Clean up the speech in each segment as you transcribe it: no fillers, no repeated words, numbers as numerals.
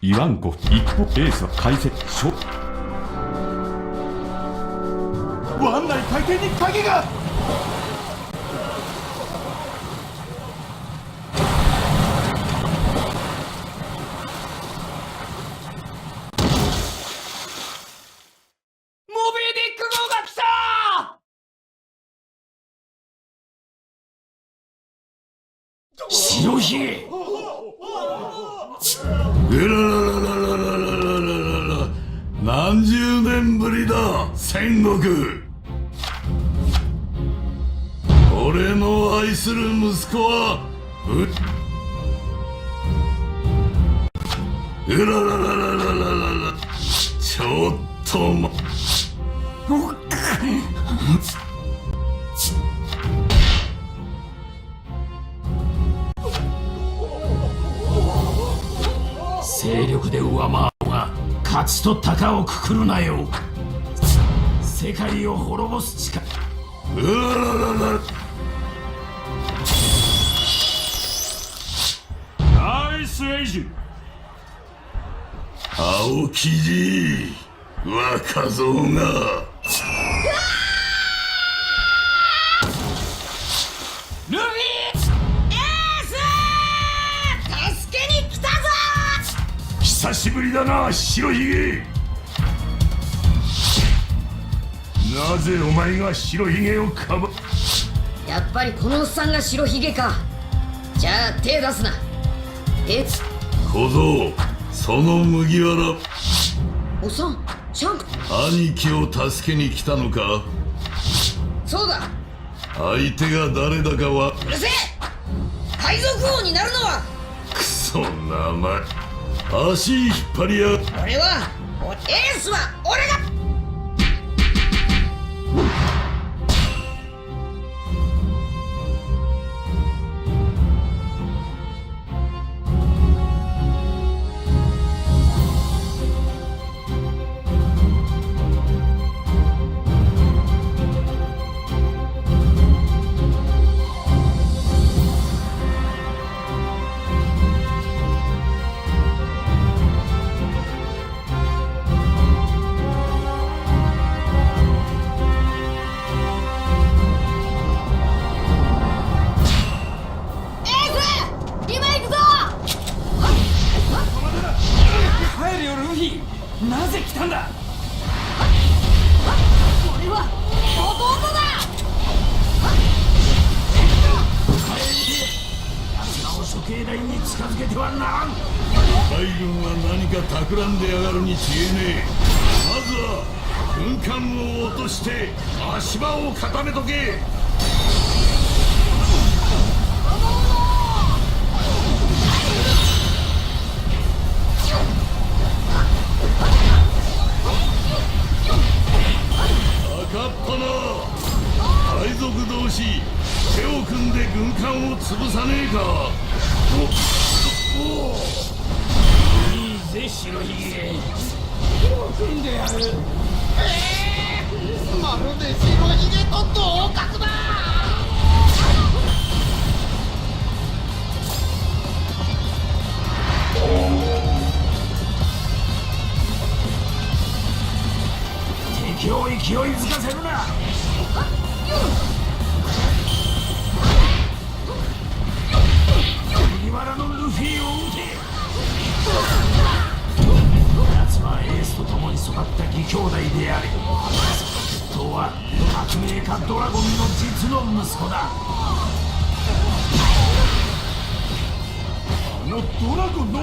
イワンコ一歩エースは解説湾内海底に影が。モビーディック号が来た。白ひげ。うらららららららららら、何十年ぶりだ戦国。俺の愛する息子はうらららららららら、ちょっと勢力で上回るが勝ちと鷹をくくるなよ。世界を滅ぼす力。うらららら。ナイスエイジ。青木じ若造が。ルフィエース助けに来たぞ。久しぶりだな白ひげ。なぜお前が白ひげをかば。やっぱりこのおっさんが白ひげか。じゃあ手出すな。小僧、その麦わらおっさんシャンク。兄貴を助けに来たのか。そうだ。相手が誰だかは。うるせえ。海賊王になるのは。クソ名前。足引っ張りや。俺はエースは俺が。帰るよルフィ。なぜ来たんだ。俺は弟だ。奴らを処刑台に近づけてはならん。海軍は何か企んでやがるに違えねえ。まずは軍艦を落として足場を固めとけ。赤っ鼻。海賊同士手を組んで軍艦を潰さねえか。いいぜ白ひげ。手を組んでやる。まるで白ひげと同格だ。敵を勢いづかせるな。麦わらのルフィを撃て。奴はエースと共に育った義兄弟であり、筆頭は革命家ドラゴンの実の息子だ。あのドラゴンの。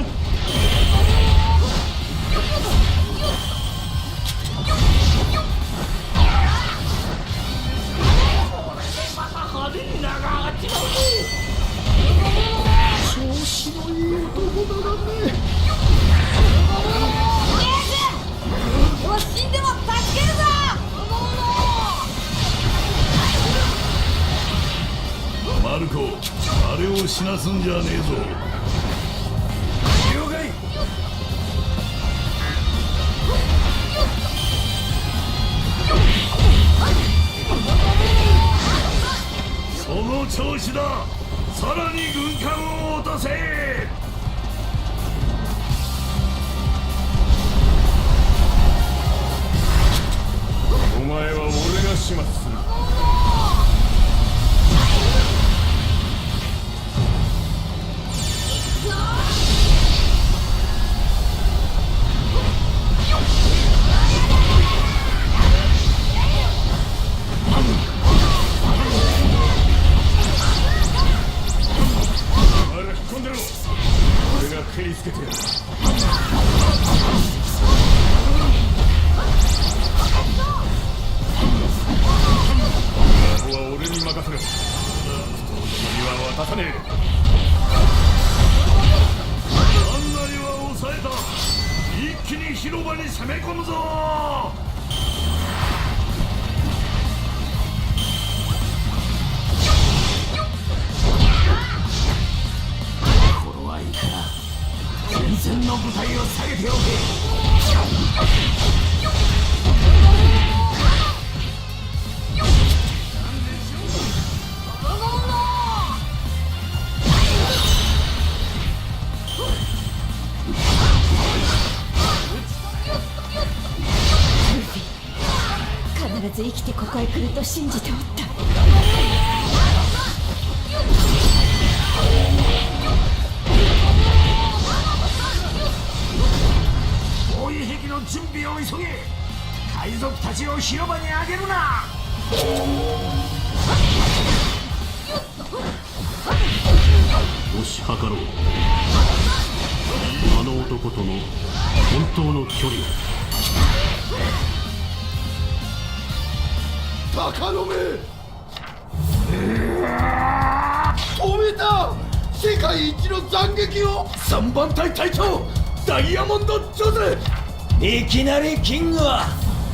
派手に名が上がっちまうぞ。調子のいい男だね。俺は死んでも助けるぞ。マルコ、あれを死なすんじゃねえぞ。了解。その調子だ。さらに軍艦を落とせ。始末する。お前ら引っ込んでろ。俺が蹴りつけてやる。ここは俺に任せろ。人には渡さねえ。案内は抑えた。一気に広場に攻め込むぞ。頃合いから前線の部隊を下げておけ。必ず生きてここへ来ると信じておった。防衛壁の準備を急げ。海賊たちを広場に上げるな。推し量ろう。あの男との本当の距離を。鷹の目止めた。世界一の斬撃を。3番隊隊長ダイヤモンド・ジョゼ。いきなりキングは。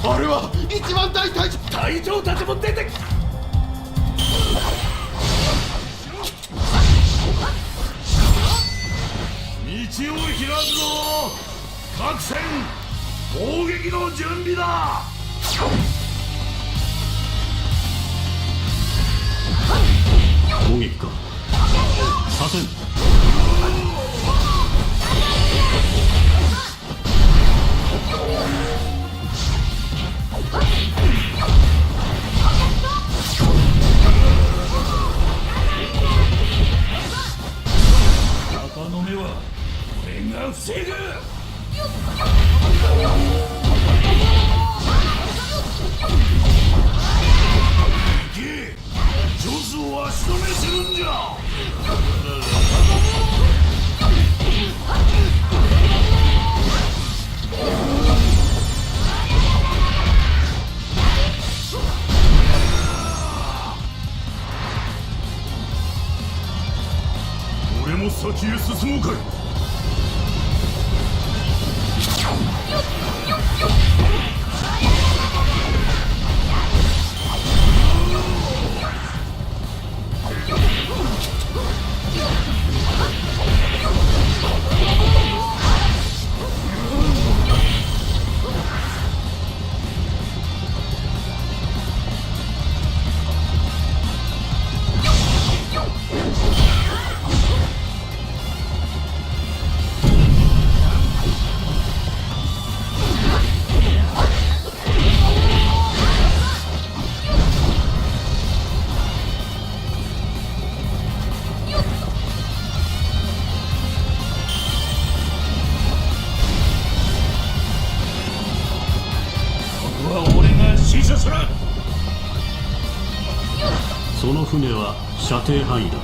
あれは1番隊隊長。隊長たちも出て。道を開くぞ。各戦攻撃の準備だ。攻撃か。左遷。鷹の目は俺が防ぐ。行け。ジョスを足止めするんじゃ。俺も先へ進もうかい。その船は射程範囲だ。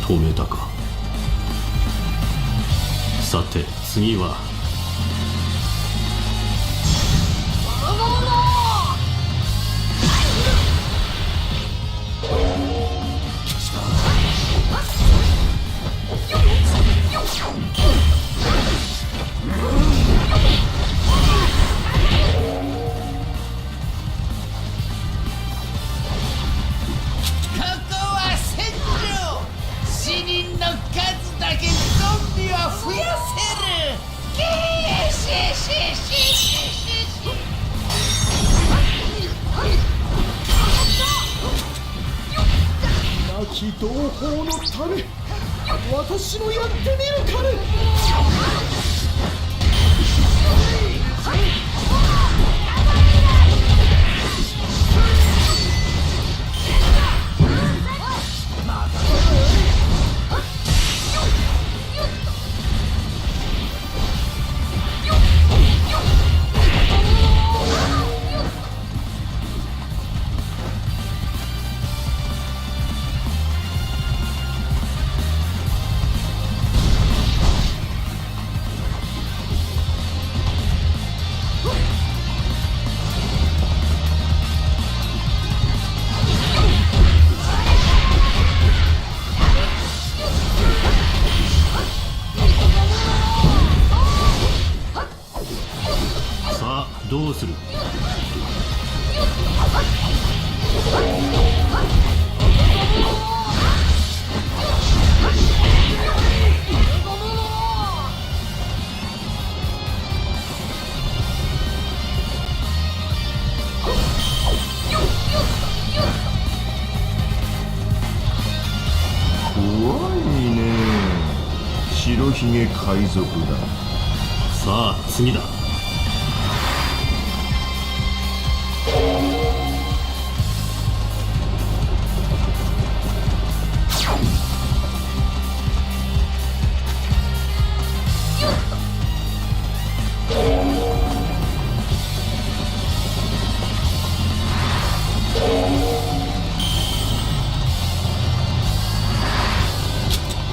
止めたか。さて次はここは戦場。死人の数だけど備は増やせる。亡き同胞のため、私もやってみるかね。さあどうする？怖いね。白ひげ海賊だ。さあ次だ。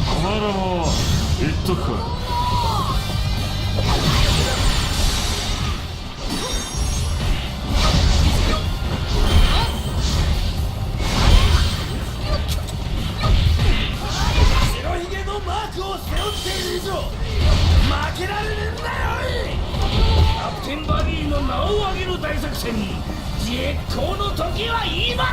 お前らも言っとくか。白ひげのマークを背負っている以上負けられねえんだよ。キャプテンバギーの名を上げる大作戦、絶好の時は今だ。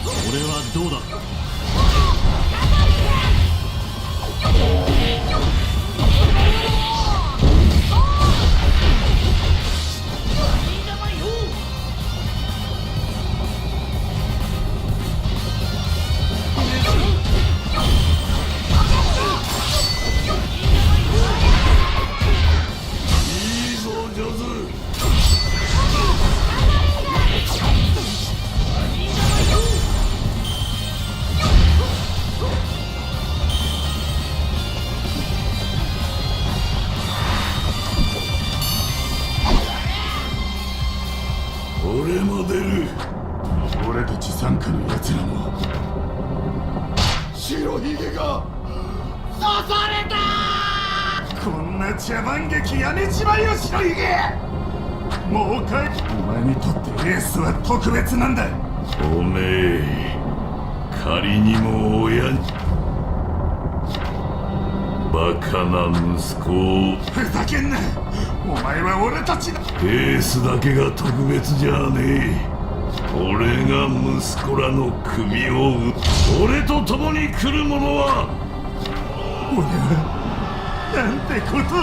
これはどうだ？いいぞ上手。俺も出る。俺たち傘下の奴らも。白ひげが刺された。こんな茶番劇やめちまえよ白ひげ。もうかい。お前にとってエースは特別なんだ。おめえ仮にも親にバカな息子を。ふざけんな。お前は俺たちのエースだけが特別じゃねえ。俺が息子らの首を俺と共に来る者は。俺はなんてこと。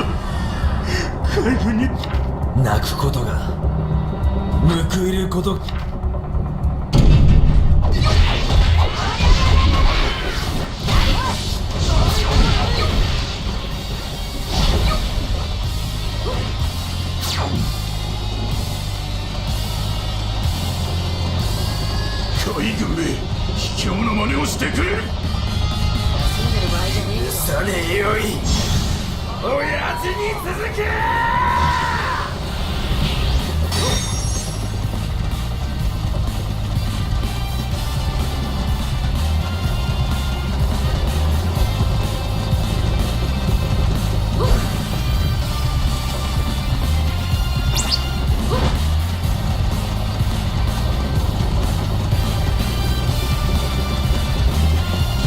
海軍に泣くことが報いること。こ海軍め卑怯な真似をしてくれる。住んでる場合じゃねえよ。さねえよい親父に続け。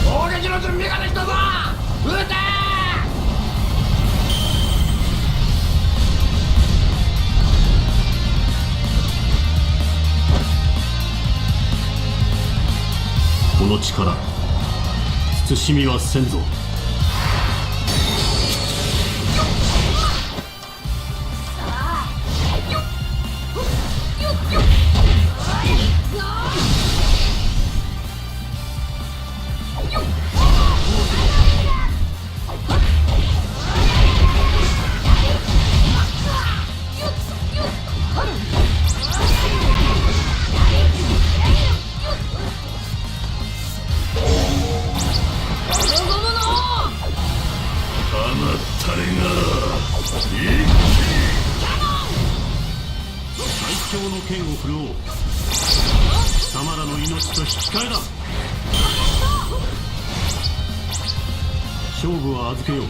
攻撃の準備ができたぞ。撃て。この力慎みはせんぞ。最強の剣を振るおう。貴様らの命と引き換えだ。勝負は預けよう。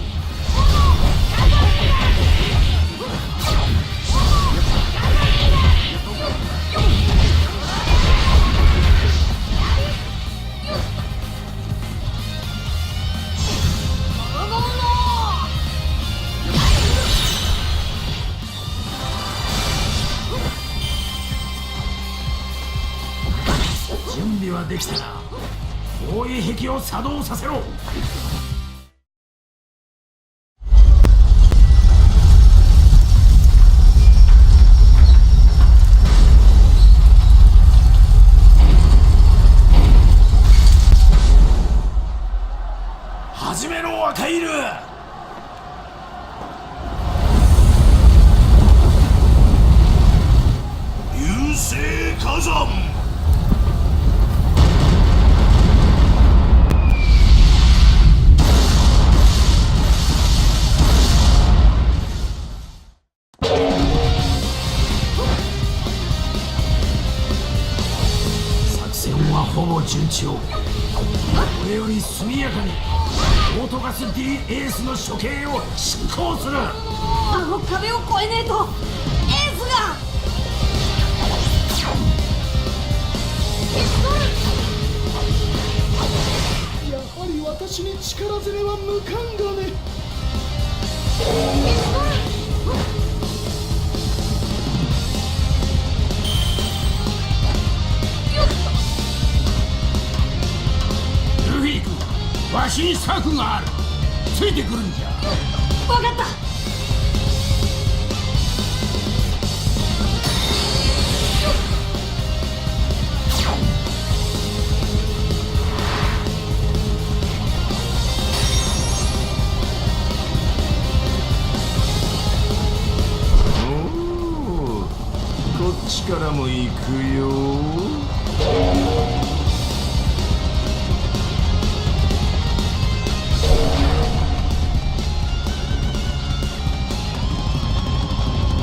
準備はできたな。防衛壁を作動させろ。始めろ赤いル。流星火山。作戦はほぼ順調。これより速やかにオートガス D エースの処刑を執行する。あの壁を越えねえとエースが。やはり私に力攻めは無関がね。ルフィ君、わしに策がある。ついてくるんじゃ。わかった。こっちからも行くよ。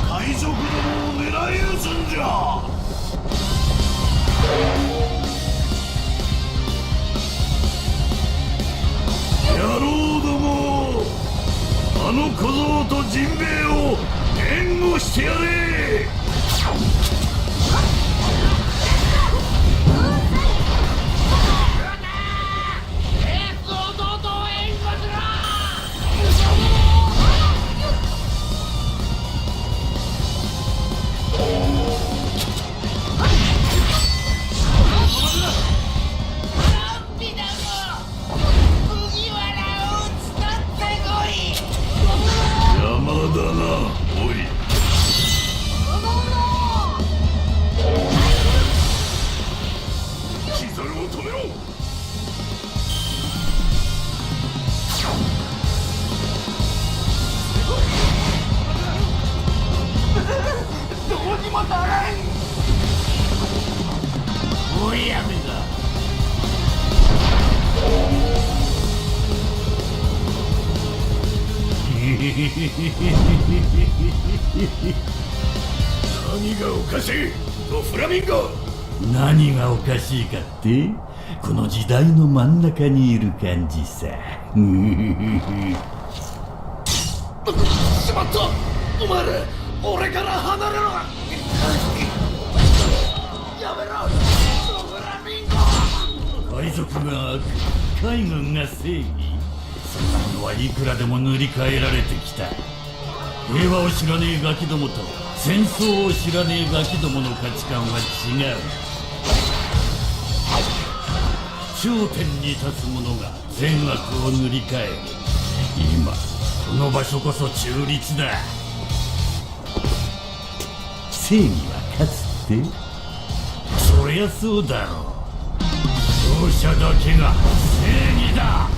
海賊どもを狙い撃つんじゃ。野郎ども、あの小僧とジンベエを援護してやれ。邪魔だな、おい。キザルを止めろ。どうにもならん。おやめだ。何がおかしいドフラミンゴ。何がおかしいかって、この時代の真ん中にいる感じさ。しまった。お前ら俺から離れろ。やめろドフラミンゴ。海賊が悪、海軍が正義、そんなのはいくらでも塗り替えられてきた。平和を知らねえガキどもと戦争を知らねえガキどもの価値観は違う。頂点に立つ者が善悪を塗り替える。今この場所こそ中立だ。正義は勝つって？そりゃそうだろう。勝者だけが正義だ。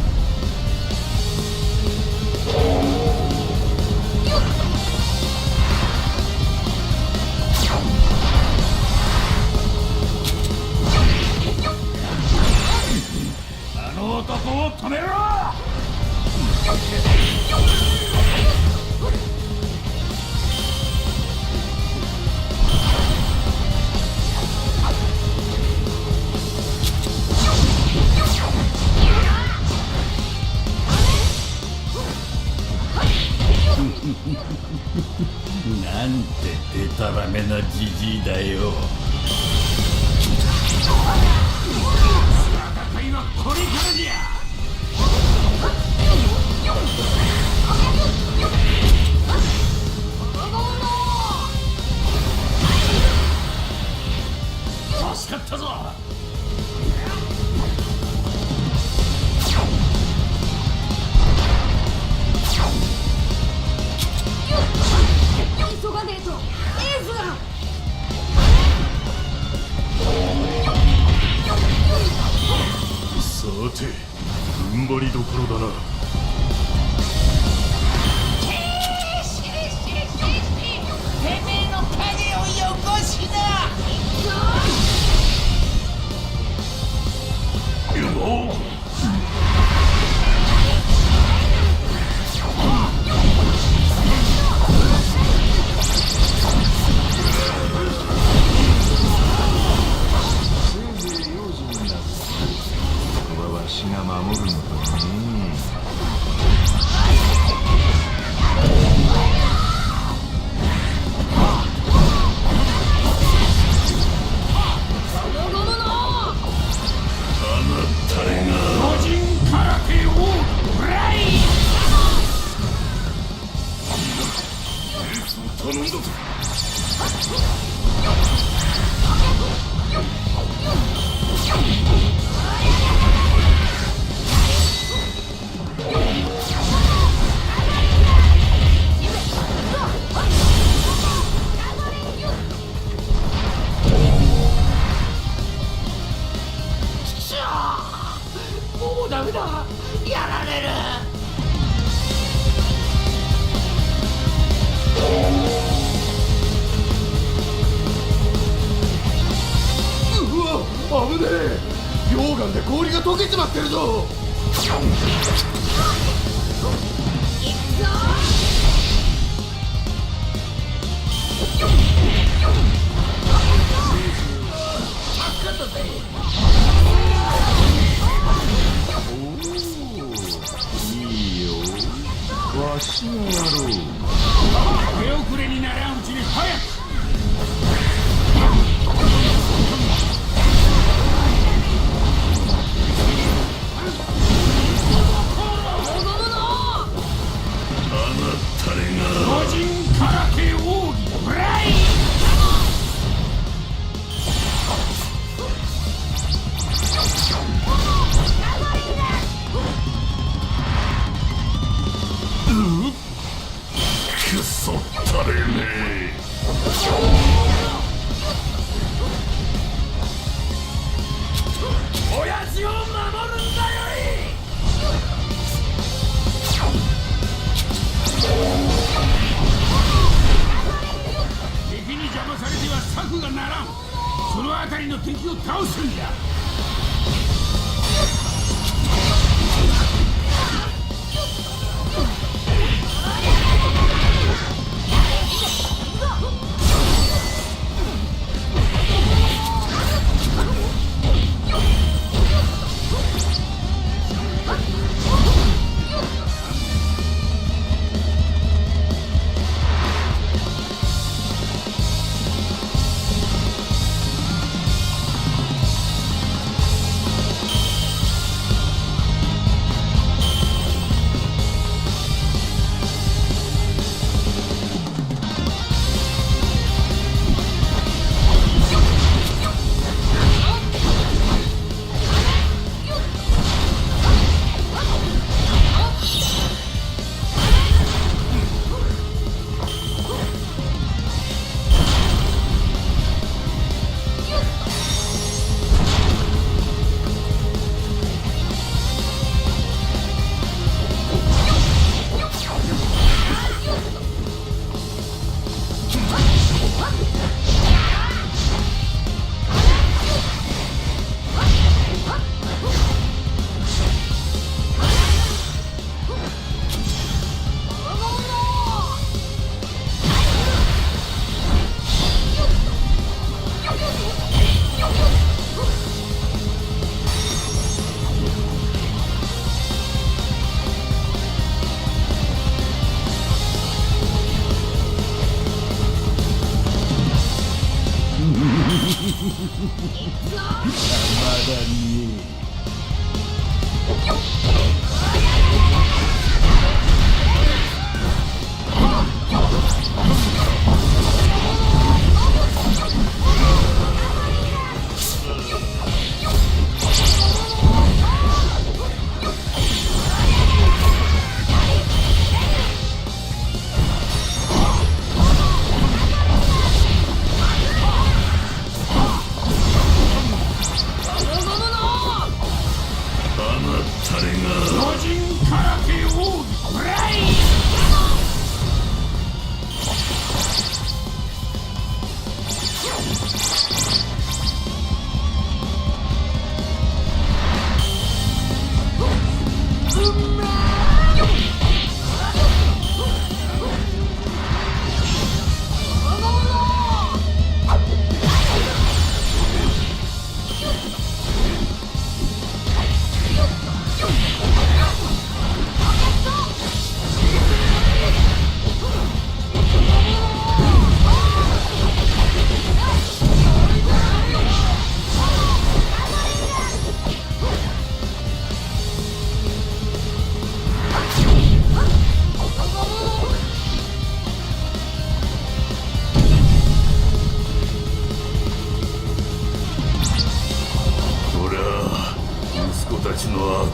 あの男を止めろ。なんてデタラメなジジイだよ。戦いはこれからじゃ。助かったぞ。急がねえとエースが。さて踏ん張りどころだな。てめえの影をよこしな。わしが守るのかね。頼んだぞ。もうダメだ。やられる。うわ危ねえ。溶岩で氷が溶けちまってるぞ。助かったぜ。いいよ、わしがやろう。手遅れにならんうちに早く。個人空手奥義フライ。くそったれね親父を守るんだよい。敵に邪魔されては策がならん。そのあたりの敵を倒すんじゃ。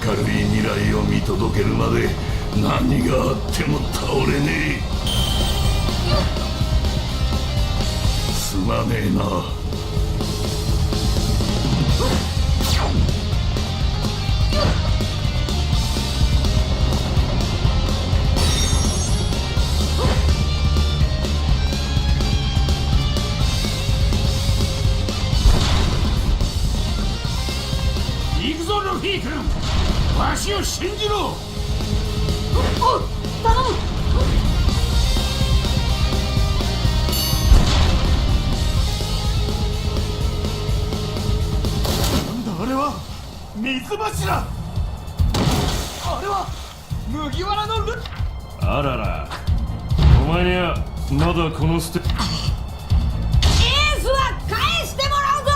明るい未来を見届けるまで何があっても倒れねえ。すまねえな。行くぞルフィ君、わしを信じろ。お頼む。なんだあれは水柱。あれは麦わらのル。あらら、お前にはまだこのステエースは返してもらうぞ。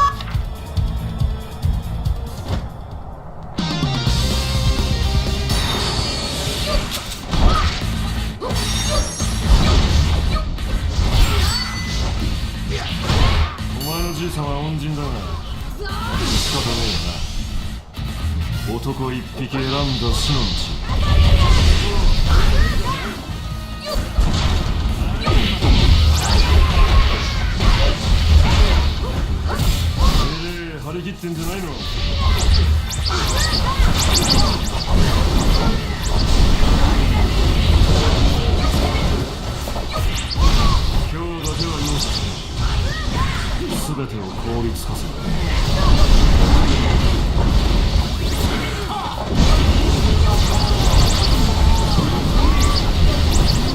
お前のじいさんは恩人だが仕方ねえな。男一匹選んだ死の道。張り切ってんじゃないの。今日だけは容赦しない。全てを凍りつかせる。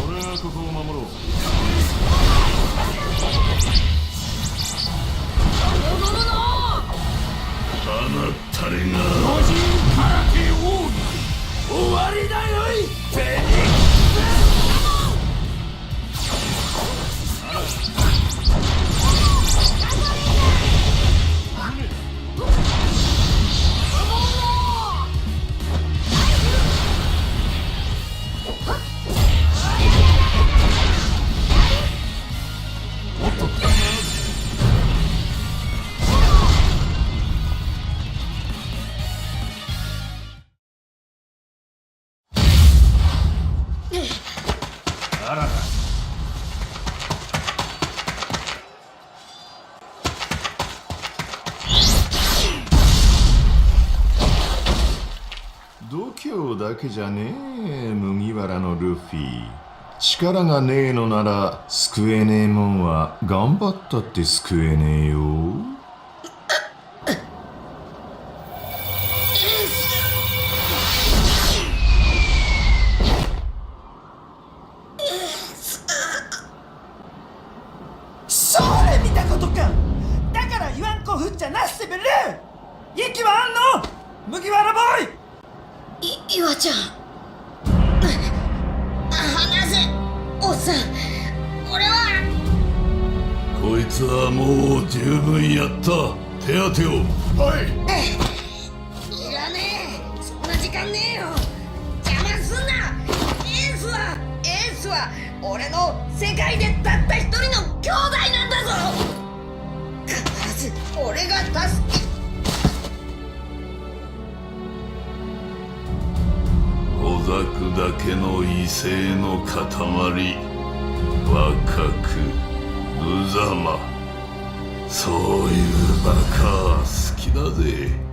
俺はここを守ろう。あなたれが巨人空手王終わりだよいフェニックス。あらら、度胸だけじゃねえ、麦わらのルフィ。力がねえのなら救えねえもんは頑張ったって救えねえよ。それ見たことか。だから言わんこふっちゃなしてべる。息はあんの麦わらボーイ。岩ちゃん、離せおっさん。俺はこいつはもう十分やった。手当てを。はい。性の塊、若く無様、そういうバカ好きだぜ。